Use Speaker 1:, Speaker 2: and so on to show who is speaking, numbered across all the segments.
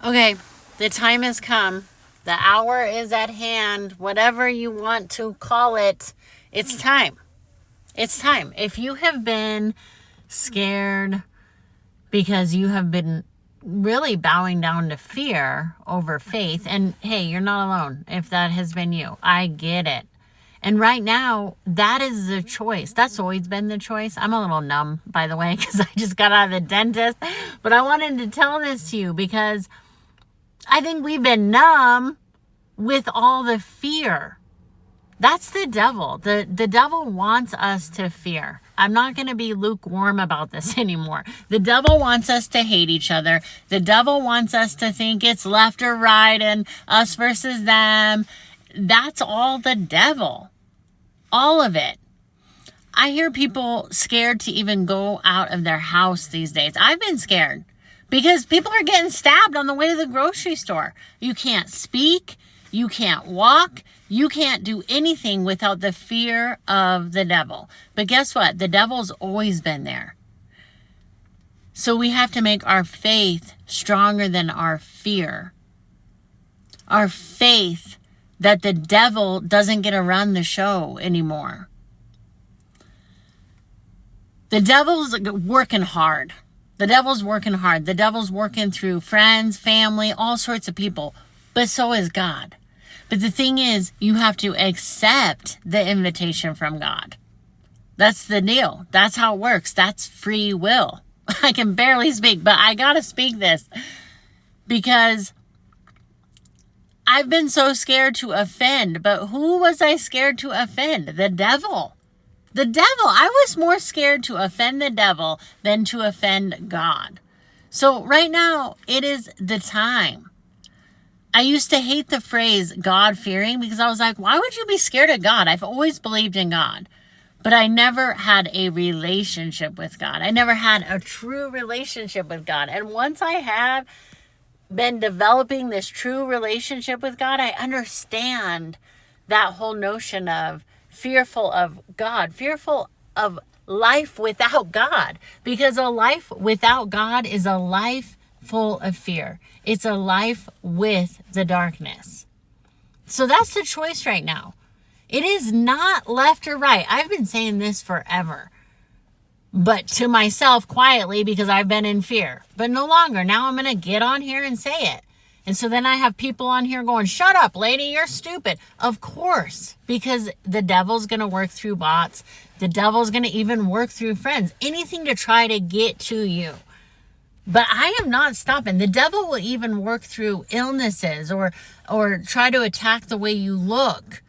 Speaker 1: Okay, the time has come. The hour is at hand. Whatever you want to call it, it's time. It's time. If you have been scared because you have been really bowing down to fear over faith, and hey, you're not alone if that has been you. I get it. And right now, that is the choice. That's always been the choice. I'm a little numb, by the way, because I just got out of the dentist. But I wanted to tell this to you because I think we've been numb with all the fear. That's the devil. The devil wants us to fear. I'm not going to be lukewarm about this anymore. The devil wants us to hate each other. The devil wants us to think it's left or right and us versus them. That's all the devil. All of it. I hear people scared to even go out of their house these days. I've been scared because people are getting stabbed on the way to the grocery store. You can't speak. You can't walk. You can't do anything without the fear of the devil. But guess what? The devil's always been there. So we have to make our faith stronger than our fear. Our faith that the devil doesn't get to run the show anymore. The devil's working hard. The devil's working hard. The devil's working through friends, family, all sorts of people. But so is God. But the thing is, you have to accept the invitation from God. That's the deal. That's how it works. That's free will. I can barely speak, but I gotta speak this because I've been so scared to offend, but who was I scared to offend? The devil. The devil. I was more scared to offend the devil than to offend God. So right now, it is the time. I used to hate the phrase God-fearing because I was like, why would you be scared of God? I've always believed in God, but I never had a relationship with God. I never had a true relationship with God. And once I have been developing this true relationship with God, I understand that whole notion of fearful of God, fearful of life without God, because a life without God is a life full of fear. It's a life with the darkness. So that's the choice right now. It is not left or right. I've been saying this forever, but to myself quietly because I've been in fear, but no longer. Now I'm going to get on here and say it. And so then I have people on here going, shut up, lady, you're stupid. Of course, because the devil's going to work through bots. The devil's going to even work through friends, anything to try to get to you. But I am not stopping. The devil will even work through illnesses or try to attack the way you look.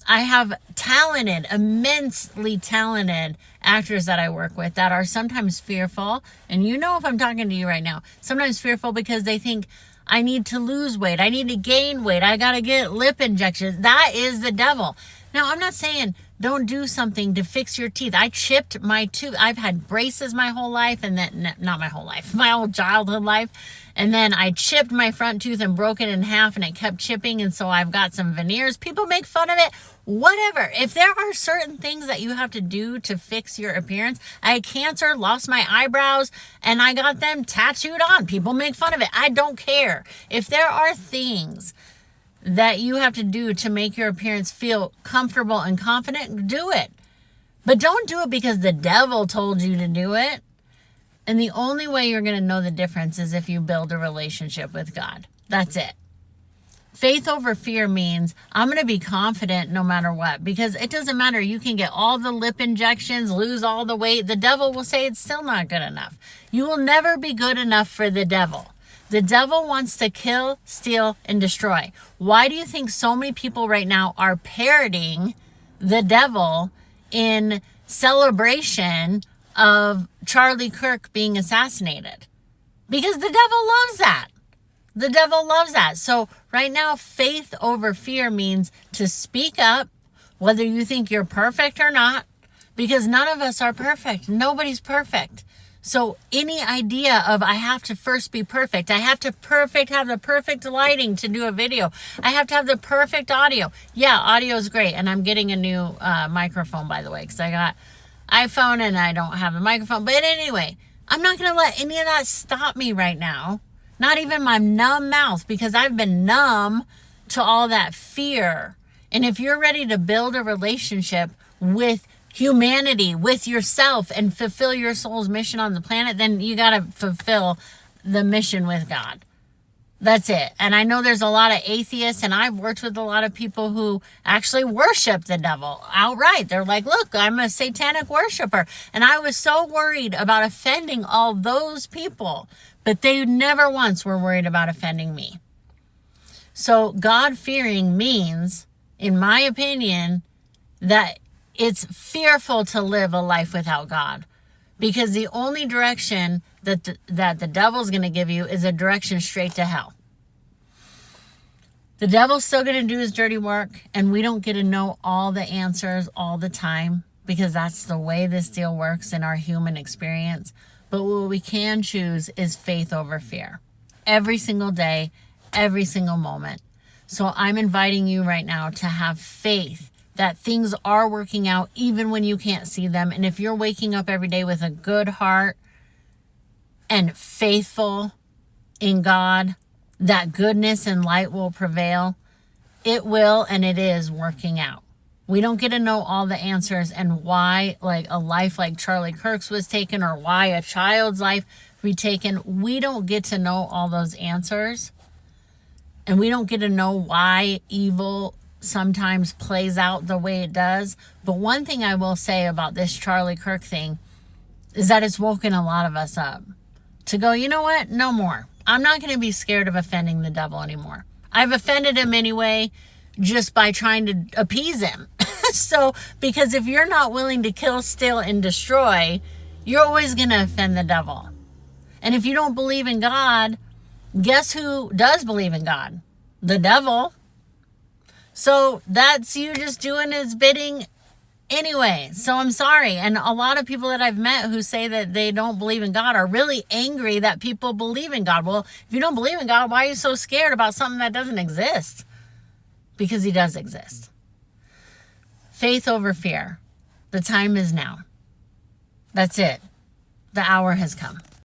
Speaker 1: I have talented, immensely talented actors that I work with that are sometimes fearful. And you know if I'm talking to you right now, sometimes fearful because they think I need to lose weight. I need to gain weight. I got to get lip injections. That is the devil. Now, I'm not saying don't do something to fix your teeth. I chipped my tooth. I've had braces my whole life, and then, not my whole life, my whole childhood life. And then I chipped my front tooth and broke it in half, and it kept chipping. And so I've got some veneers. People make fun of it. Whatever. If there are certain things that you have to do to fix your appearance, I had cancer, lost my eyebrows, and I got them tattooed on. People make fun of it. I don't care. If there are things that you have to do to make your appearance feel comfortable and confident, do it. But don't do it because the devil told you to do it. And the only way you're going to know the difference is if you build a relationship with God. That's it. Faith over fear means I'm going to be confident no matter what, because it doesn't matter. You can get all the lip injections, lose all the weight. The devil will say it's still not good enough. You will never be good enough for the devil. The devil wants to kill, steal, and destroy. Why do you think so many people right now are parroting the devil in celebration of Charlie Kirk being assassinated? Because the devil loves that. The devil loves that. So right now, faith over fear means to speak up, whether you think you're perfect or not, because none of us are perfect. Nobody's perfect. So any idea of I have to first be perfect, I have to have the perfect lighting to do a video, I have to have the perfect audio. Yeah, audio is great. And I'm getting a new microphone, by the way, because I got iPhone and I don't have a microphone. But anyway, I'm not going to let any of that stop me right now Not even my numb mouth, because I've been numb to all that fear. And if you're ready to build a relationship with humanity, with yourself, and fulfill your soul's mission on the planet, then you got to fulfill the mission with God. That's it. And I know there's a lot of atheists, and I've worked with a lot of people who actually worship the devil outright. They're like, look, I'm a satanic worshiper. And I was so worried about offending all those people, but they never once were worried about offending me. So God-fearing means, in my opinion, that it's fearful to live a life without God, because the only direction that the devil's going to give you is a direction straight to hell. The devil's still going to do his dirty work, and we don't get to know all the answers all the time, because that's the way this deal works in our human experience. But what we can choose is faith over fear. Every single day, every single moment. So I'm inviting you right now to have faith that things are working out even when you can't see them. And if you're waking up every day with a good heart and faithful in God, that goodness and light will prevail. It will, and it is working out. We don't get to know all the answers, and why like a life like Charlie Kirk's was taken, or why a child's life be taken. We don't get to know all those answers. And we don't get to know why evil sometimes plays out the way it does. But one thing I will say about this Charlie Kirk thing is that it's woken a lot of us up to go, you know what? No more. I'm not going to be scared of offending the devil anymore. I've offended him anyway, just by trying to appease him. So, because if you're not willing to kill, steal, and destroy, you're always going to offend the devil. And if you don't believe in God, guess who does believe in God? The devil. So that's you just doing his bidding anyway. So I'm sorry. And a lot of people that I've met who say that they don't believe in God are really angry that people believe in God. Well, if you don't believe in God, why are you so scared about something that doesn't exist? Because he does exist. Faith over fear. The time is now. That's it. The hour has come.